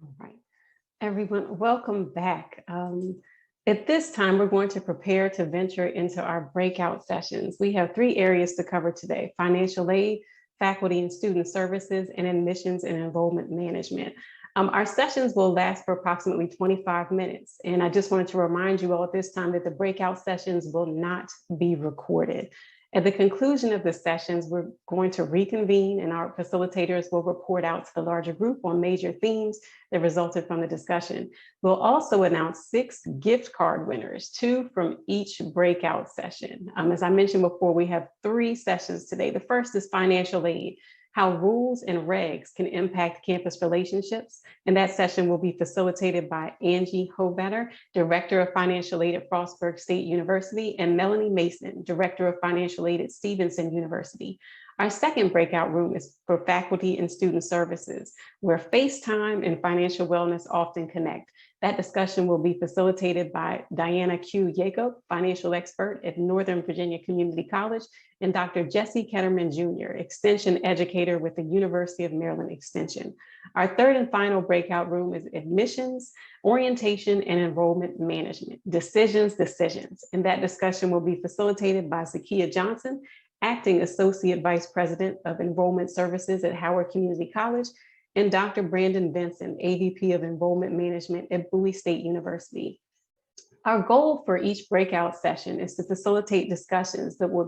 All right, everyone, welcome back. At this time, we're going to prepare to venture into our breakout sessions. We have three areas to cover today: financial aid, faculty and student services, and admissions and enrollment management. Our sessions will last for approximately 25 minutes. And I just wanted to remind you all at this time that the breakout sessions will not be recorded. At the conclusion of the sessions, we're going to reconvene and our facilitators will report out to the larger group on major themes that resulted from the discussion. We'll also announce 6 gift card winners, 2 from each breakout session. As I mentioned before, we have 3 sessions today. The first is financial aid, how rules and regs can impact campus relationships. And that session will be facilitated by Angie Hovetter, Director of Financial Aid at Frostburg State University, and Melanie Mason, Director of Financial Aid at Stevenson University. Our second breakout room is for faculty and student services, where FaceTime and financial wellness often connect. That discussion will be facilitated by Diana Q. Jacob, financial expert at Northern Virginia Community College, and Dr. Jesse Ketterman Jr., extension educator with the University of Maryland Extension. Our third and final breakout room is admissions, orientation, and enrollment management, decisions. And that discussion will be facilitated by Zakia Johnson, Acting Associate Vice President of Enrollment Services at Howard Community College, and Dr. Brandon Benson, AVP of Enrollment Management at Bowie State University. Our goal for each breakout session is to facilitate discussions that will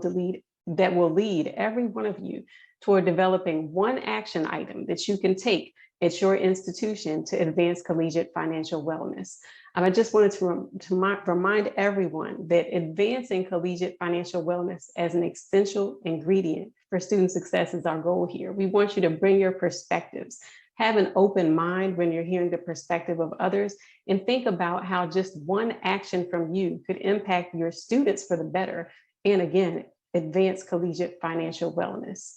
lead every one of you toward developing one action item that you can take at your institution to advance collegiate financial wellness. I just wanted to remind everyone that advancing collegiate financial wellness as an essential ingredient for student success is our goal here. We want you to bring your perspectives, have an open mind when you're hearing the perspective of others, and think about how just one action from you could impact your students for the better, and again, advance collegiate financial wellness.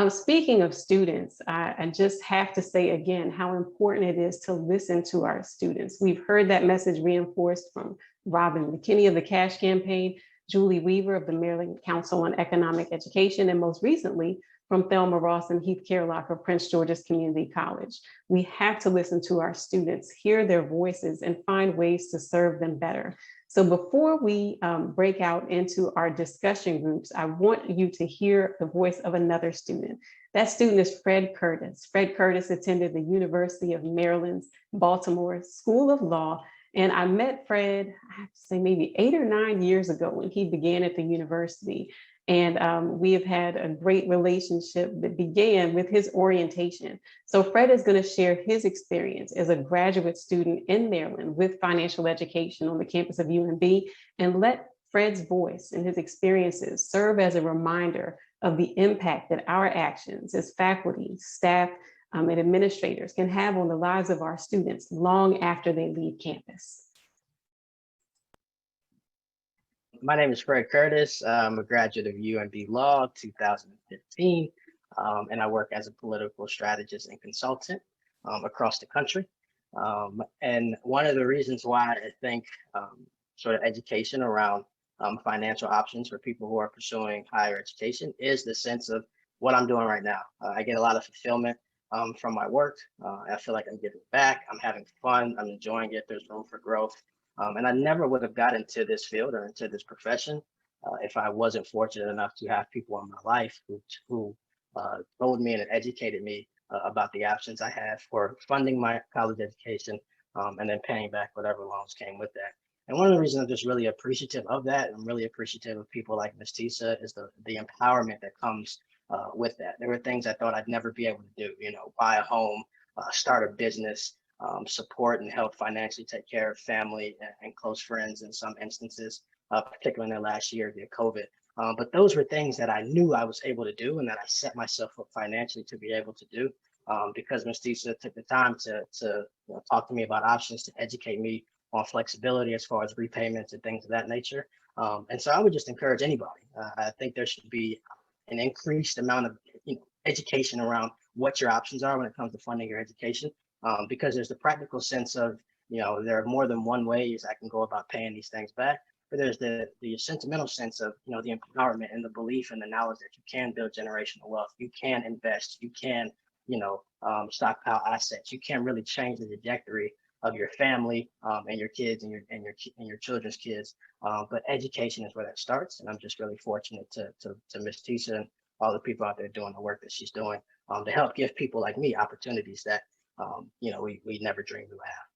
Speaking of students, I just have to say again how important it is to listen to our students. We've heard that message reinforced from Robin McKinney of the Cash Campaign, Julie Weaver of the Maryland Council on Economic Education, and most recently from Thelma Ross and Heath Kerlock of Prince George's Community College. We have to listen to our students, hear their voices, and find ways to serve them better. So before we break out into our discussion groups, I want you to hear the voice of another student. That student is Fred Curtis. Fred Curtis attended the University of Maryland's Baltimore School of Law. And I met Fred, I have to say maybe 8 or 9 years ago when he began at the university. And we have had a great relationship that began with his orientation. So Fred is going to share his experience as a graduate student in Maryland with financial education on the campus of UMB, and let Fred's voice and his experiences serve as a reminder of the impact that our actions as faculty, staff, and administrators can have on the lives of our students long after they leave campus. My name is Fred Curtis. I'm a graduate of UMB Law 2015, and I work as a political strategist and consultant across the country. And one of the reasons why I think sort of education around financial options for people who are pursuing higher education is the sense of what I'm doing right now. I get a lot of fulfillment from my work. I feel like I'm giving back. I'm having fun. I'm enjoying it. There's room for growth. And I never would have got into this field or into this profession if I wasn't fortunate enough to have people in my life who told me and educated me about the options I had for funding my college education and then paying back whatever loans came with that. And one of the reasons I'm just really appreciative of that, and I'm really appreciative of people like Ms. Tisa, is the empowerment that comes with that. There were things I thought I'd never be able to do, buy a home, start a business, support and help financially take care of family and close friends in some instances, particularly in the last year via COVID. But those were things that I knew I was able to do and that I set myself up financially to be able to do because Ms. Tisa took the time to talk to me about options, to educate me on flexibility as far as repayments and things of that nature. And so I would just encourage anybody. I think there should be an increased amount of education around what your options are when it comes to funding your education. Because there's the practical sense of, there are more than one ways I can go about paying these things back. But there's the sentimental sense of, the empowerment and the belief and the knowledge that you can build generational wealth. You can invest. You can, stockpile assets. You can't really change the trajectory of your family and your kids and your children's kids. But education is where that starts. And I'm just really fortunate to Miss Tisa and all the people out there doing the work that she's doing to help give people like me opportunities that we never dreamed we would have.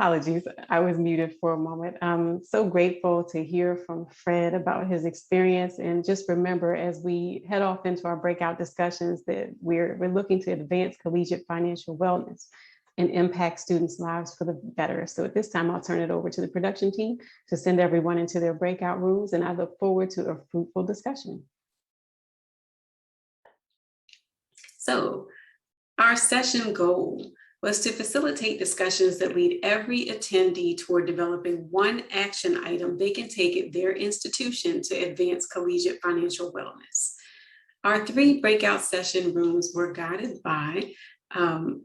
Apologies, I was muted for a moment. I'm so grateful to hear from Fred about his experience, and just remember as we head off into our breakout discussions that we're looking to advance collegiate financial wellness and impact students' lives for the better. So at this time, I'll turn it over to the production team to send everyone into their breakout rooms, and I look forward to a fruitful discussion. So our session goal was to facilitate discussions that lead every attendee toward developing one action item they can take at their institution to advance collegiate financial wellness. Our 3 breakout session rooms were guided by,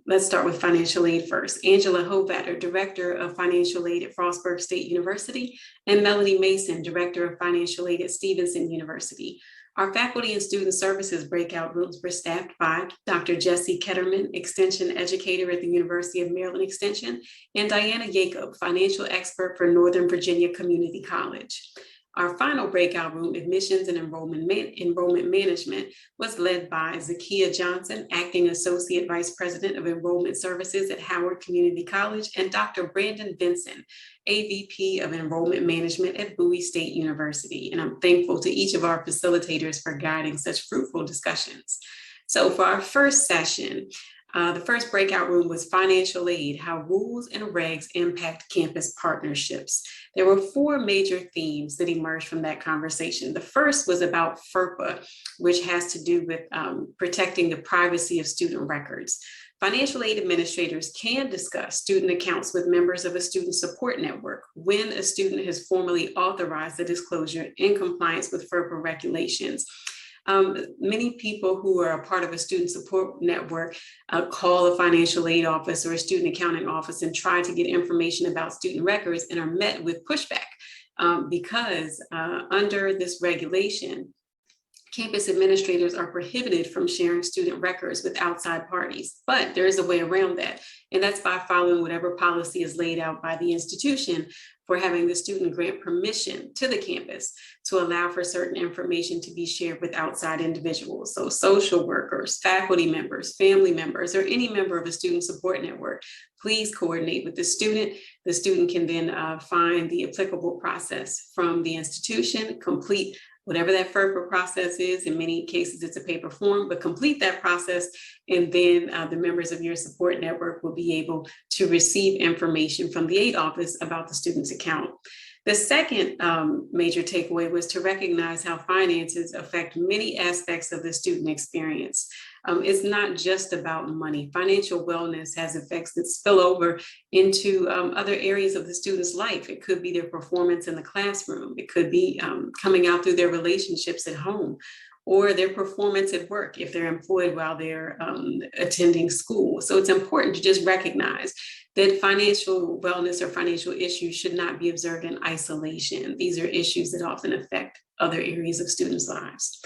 let's start with financial aid first, Angela Hovatter, Director of Financial Aid at Frostburg State University, and Melanie Mason, Director of Financial Aid at Stevenson University. Our faculty and student services breakout rooms were staffed by Dr. Jesse Ketterman, Extension Educator at the University of Maryland Extension, and Diana Jacob, Financial Expert for Northern Virginia Community College. Our final breakout room, Admissions and Enrollment Management, was led by Zakia Johnson, Acting Associate Vice President of Enrollment Services at Howard Community College, and Dr. Brandon Benson, AVP of Enrollment Management at Bowie State University. And I'm thankful to each of our facilitators for guiding such fruitful discussions. So for our first session, the first breakout room was financial aid, how rules and regs impact campus partnerships. There were 4 major themes that emerged from that conversation. The first was about FERPA, which has to do with protecting the privacy of student records. Financial aid administrators can discuss student accounts with members of a student support network when a student has formally authorized the disclosure in compliance with FERPA regulations. Many people who are a part of a student support network call a financial aid office or a student accounting office and try to get information about student records and are met with pushback because under this regulation, campus administrators are prohibited from sharing student records with outside parties, but there is a way around that. And that's by following whatever policy is laid out by the institution for having the student grant permission to the campus to allow for certain information to be shared with outside individuals. So social workers, faculty members, family members, or any member of a student support network, please coordinate with the student. The student can then find the applicable process from the institution, complete whatever that FERPA process is. In many cases, it's a paper form, but complete that process. And then the members of your support network will be able to receive information from the aid office about the student's account. The second major takeaway was to recognize how finances affect many aspects of the student experience. It's not just about money. Financial wellness has effects that spill over into other areas of the student's life. It could be their performance in the classroom. It could be coming out through their relationships at home, or their performance at work if they're employed while they're attending school. So it's important to just recognize that financial wellness or financial issues should not be observed in isolation. These are issues that often affect other areas of students' lives.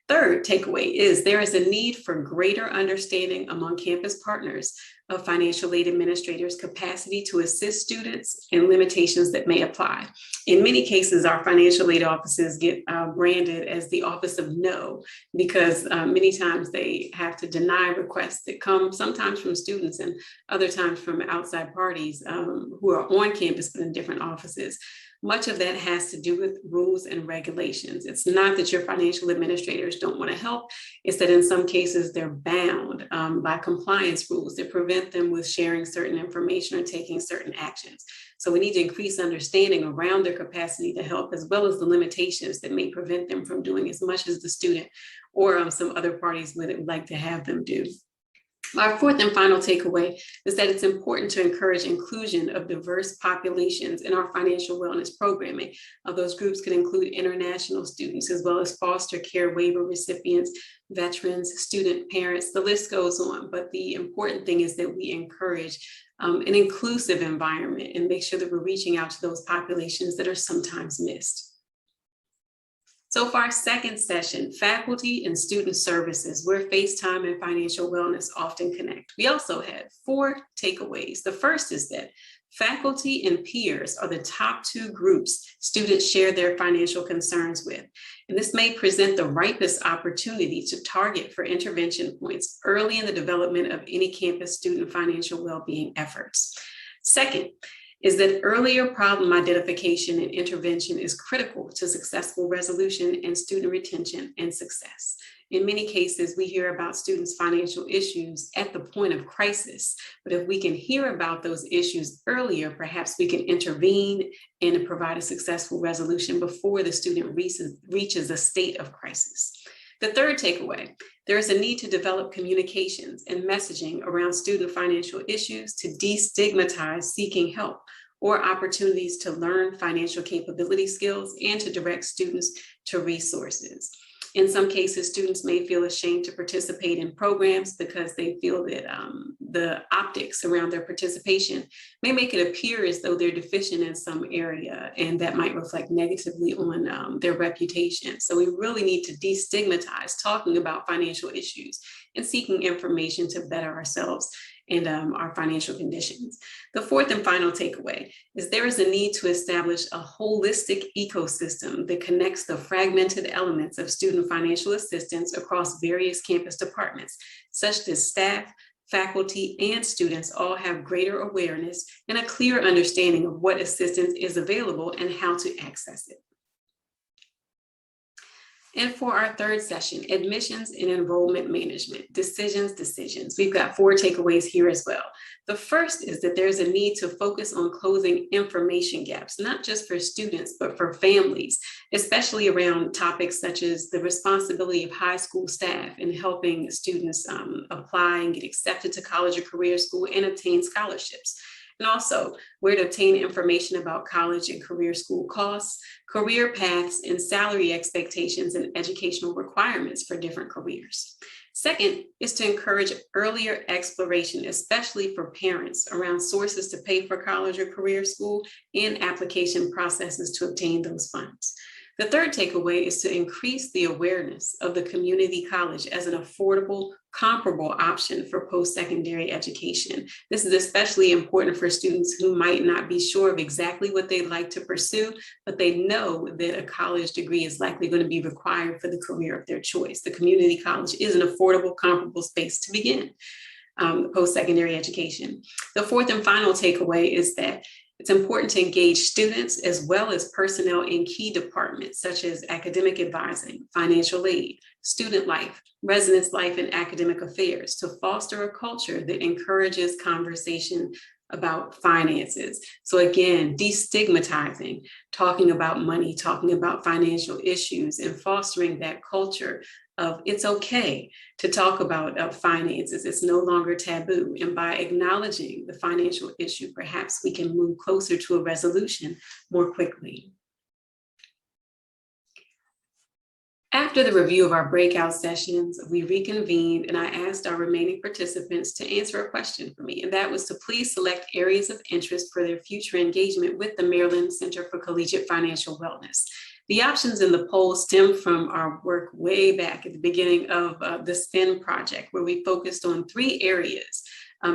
Third takeaway is there is a need for greater understanding among campus partners of financial aid administrators' capacity to assist students and limitations that may apply. In many cases, our financial aid offices get branded as the Office of No, because many times they have to deny requests that come sometimes from students and other times from outside parties who are on campus but in different offices. Much of that has to do with rules and regulations. It's not that your financial administrators don't want to help. It's that in some cases they're bound by compliance rules that prevent them with sharing certain information or taking certain actions. So we need to increase understanding around their capacity to help, as well as the limitations that may prevent them from doing as much as the student or some other parties would like to have them do. Our fourth and final takeaway is that it's important to encourage inclusion of diverse populations in our financial wellness programming. Those groups could include international students, as well as foster care waiver recipients, veterans, student parents, the list goes on. But the important thing is that we encourage an inclusive environment and make sure that we're reaching out to those populations that are sometimes missed. So for our second session, faculty and student services, where FaceTime and financial wellness often connect. We also had 4 takeaways. The first is that faculty and peers are the top 2 groups students share their financial concerns with. And this may present the ripest opportunity to target for intervention points early in the development of any campus student financial well-being efforts. Second, is that earlier problem identification and intervention is critical to successful resolution and student retention and success. In many cases, we hear about students' financial issues at the point of crisis, but if we can hear about those issues earlier, perhaps we can intervene and provide a successful resolution before the student reaches a state of crisis. The third takeaway, there is a need to develop communications and messaging around student financial issues to destigmatize seeking help or opportunities to learn financial capability skills and to direct students to resources. In some cases, students may feel ashamed to participate in programs because they feel that the optics around their participation may make it appear as though they're deficient in some area, and that might reflect negatively on their reputation. So we really need to destigmatize talking about financial issues and seeking information to better ourselves and our financial conditions. The fourth and final takeaway is there is a need to establish a holistic ecosystem that connects the fragmented elements of student financial assistance across various campus departments, such that staff, faculty, and students all have greater awareness and a clear understanding of what assistance is available and how to access it. And for our third session, admissions and enrollment management, decisions. We've got 4 takeaways here as well. The first is that there's a need to focus on closing information gaps, not just for students, but for families, especially around topics such as the responsibility of high school staff in helping students apply and get accepted to college or career school and obtain scholarships. And also where to obtain information about college and career school costs, career paths, and salary expectations and educational requirements for different careers. Second is to encourage earlier exploration, especially for parents, around sources to pay for college or career school and application processes to obtain those funds. The third takeaway is to increase the awareness of the community college as an affordable, comparable option for post-secondary education. This is especially important for students who might not be sure of exactly what they'd like to pursue, but they know that a college degree is likely going to be required for the career of their choice. The community college is an affordable, comparable space to begin post-secondary education. The fourth and final takeaway is that it's important to engage students as well as personnel in key departments such as academic advising, financial aid, student life, residence life, and academic affairs to foster a culture that encourages conversation about finances. So again, destigmatizing, talking about money, talking about financial issues, and fostering that culture of it's okay to talk about finances. It's no longer taboo. And by acknowledging the financial issue, perhaps we can move closer to a resolution more quickly. After the review of our breakout sessions, we reconvened and I asked our remaining participants to answer a question for me, and that was to please select areas of interest for their future engagement with the Maryland Center for Collegiate Financial Wellness. The options in the poll stem from our work way back at the beginning of the SPIN project, where we focused on 3 areas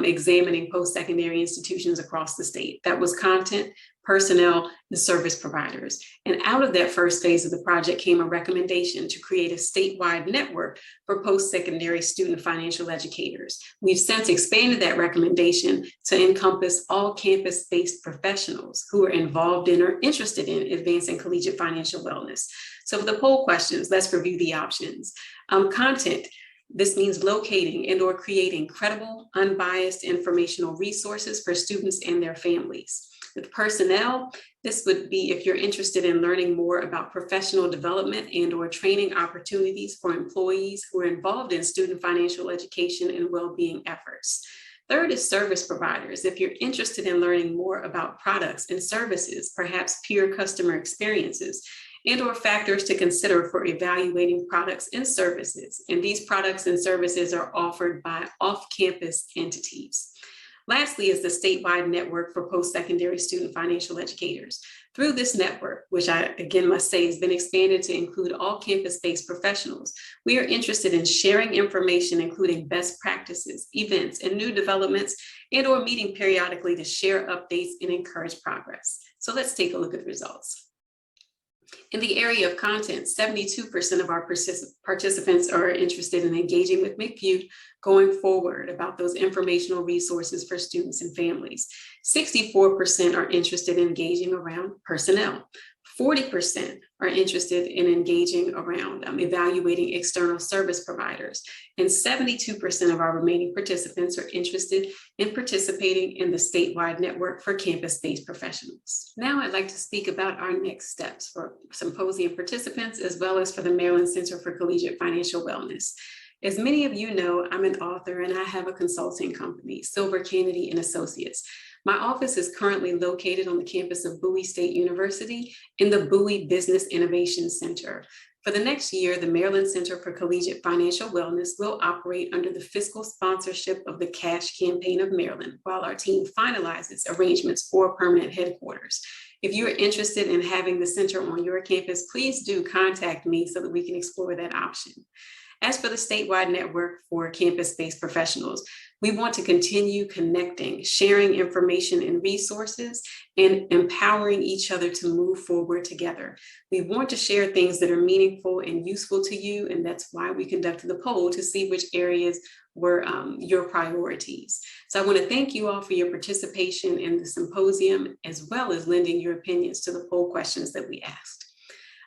examining post-secondary institutions across the state. That was content, personnel, and service providers. And out of that first phase of the project came a recommendation to create a statewide network for post-secondary student financial educators. We've since expanded that recommendation to encompass all campus-based professionals who are involved in or interested in advancing collegiate financial wellness. So for the poll questions, let's review the options. Content. This means locating and or creating credible, unbiased informational resources for students and their families. With personnel, this would be if you're interested in learning more about professional development and or training opportunities for employees who are involved in student financial education and well-being efforts. Third is service providers. If you're interested in learning more about products and services, perhaps peer customer experiences, and or factors to consider for evaluating products and services. And these products and services are offered by off-campus entities. Lastly is the statewide network for post-secondary student financial educators. Through this network, which I again must say has been expanded to include all campus-based professionals, we are interested in sharing information, including best practices, events, and new developments, and/or meeting periodically to share updates and encourage progress. So let's take a look at the results. In the area of content, 72% of our participants are interested in engaging with MCFW going forward about those informational resources for students and families. 64% are interested in engaging around personnel. 40% are interested in engaging around evaluating external service providers. And 72% of our remaining participants are interested in participating in the statewide network for campus-based professionals. Now I'd like to speak about our next steps for symposium participants, as well as for the Maryland Center for Collegiate Financial Wellness. As many of you know, I'm an author and I have a consulting company, Silver Canady and Associates. My office is currently located on the campus of Bowie State University in the Bowie Business Innovation Center. For the next year, the Maryland Center for Collegiate Financial Wellness will operate under the fiscal sponsorship of the Cash Campaign of Maryland, while our team finalizes arrangements for permanent headquarters. If you are interested in having the center on your campus, please do contact me so that we can explore that option. As for the statewide network for campus-based professionals, we want to continue connecting, sharing information and resources, and empowering each other to move forward together. We want to share things that are meaningful and useful to you, and that's why we conducted the poll to see which areas were your priorities. So I want to thank you all for your participation in the symposium, as well as lending your opinions to the poll questions that we asked.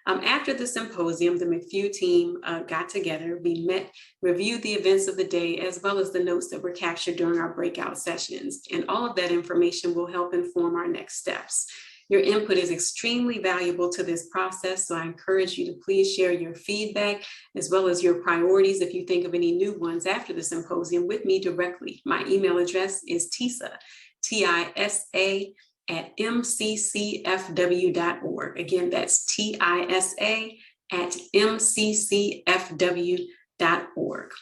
After the symposium, the MCFW team got together. We met, reviewed the events of the day, as well as the notes that were captured during our breakout sessions. And all of that information will help inform our next steps. Your input is extremely valuable to this process, so I encourage you to please share your feedback, as well as your priorities if you think of any new ones after the symposium with me directly. My email address is Tisa, Tisa, at MCCFW.org. Again, that's TISA at MCCFW.org.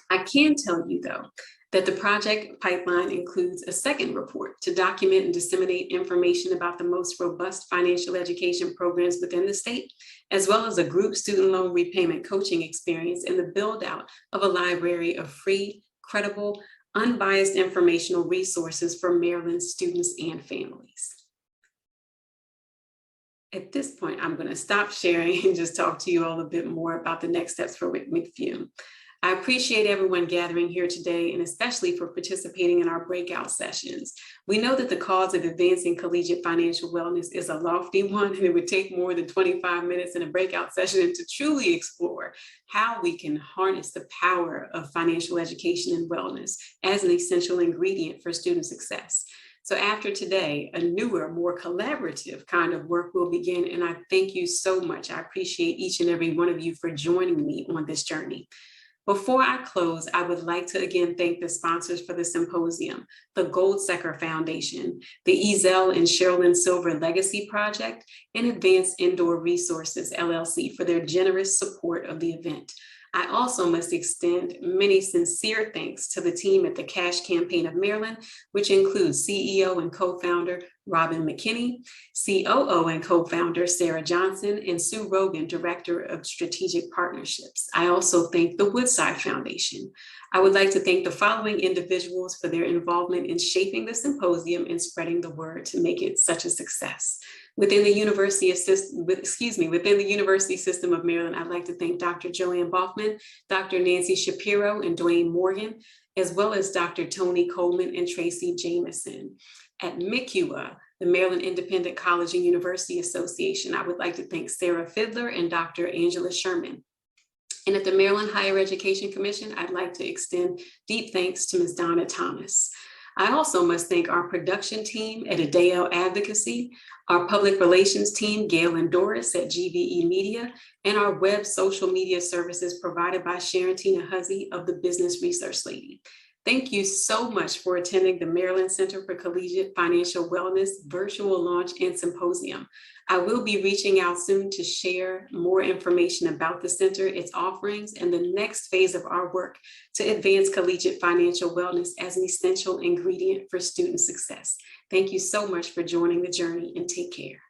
I can tell you, though, that the project pipeline includes a second report to document and disseminate information about the most robust financial education programs within the state, as well as a group student loan repayment coaching experience and the build out of a library of free, credible, unbiased informational resources for Maryland students and families. At this point, I'm going to stop sharing and just talk to you all a bit more about the next steps for MCFW. I appreciate everyone gathering here today, and especially for participating in our breakout sessions. We know that the cause of advancing collegiate financial wellness is a lofty one, and it would take more than 25 minutes in a breakout session to truly explore how we can harness the power of financial education and wellness as an essential ingredient for student success. So after today, a newer, more collaborative kind of work will begin, and I thank you so much. I appreciate each and every one of you for joining me on this journey. Before I close, I would like to again thank the sponsors for the symposium, the Goldsecker Foundation, the Ezel and Sherilyn Silver Legacy Project, and Advanced Indoor Resources, LLC, for their generous support of the event. I also must extend many sincere thanks to the team at the Cash Campaign of Maryland, which includes CEO and co-founder Robin McKinney, COO and co-founder Sarah Johnson, and Sue Rogan, Director of Strategic Partnerships. I also thank the Woodside Foundation. I would like to thank the following individuals for their involvement in shaping the symposium and spreading the word to make it such a success. Within the university system of Maryland, I'd like to thank Dr. Joanne Boffman, Dr. Nancy Shapiro, and Dwayne Morgan, as well as Dr. Tony Coleman and Tracy Jameson. At MCCFW, the Maryland Independent College and University Association, I would like to thank Sarah Fidler and Dr. Angela Sherman. And at the Maryland Higher Education Commission, I'd like to extend deep thanks to Ms. Donna Thomas. I also must thank our production team at Adeo Advocacy, our public relations team, Gail and Doris at GVE Media, and our web social media services provided by Sharon Tina Huzzy of the Business Research Lady. Thank you so much for attending the Maryland Center for Collegiate Financial Wellness virtual launch and symposium. I will be reaching out soon to share more information about the center, its offerings, and the next phase of our work to advance collegiate financial wellness as an essential ingredient for student success. Thank you so much for joining the journey, and take care.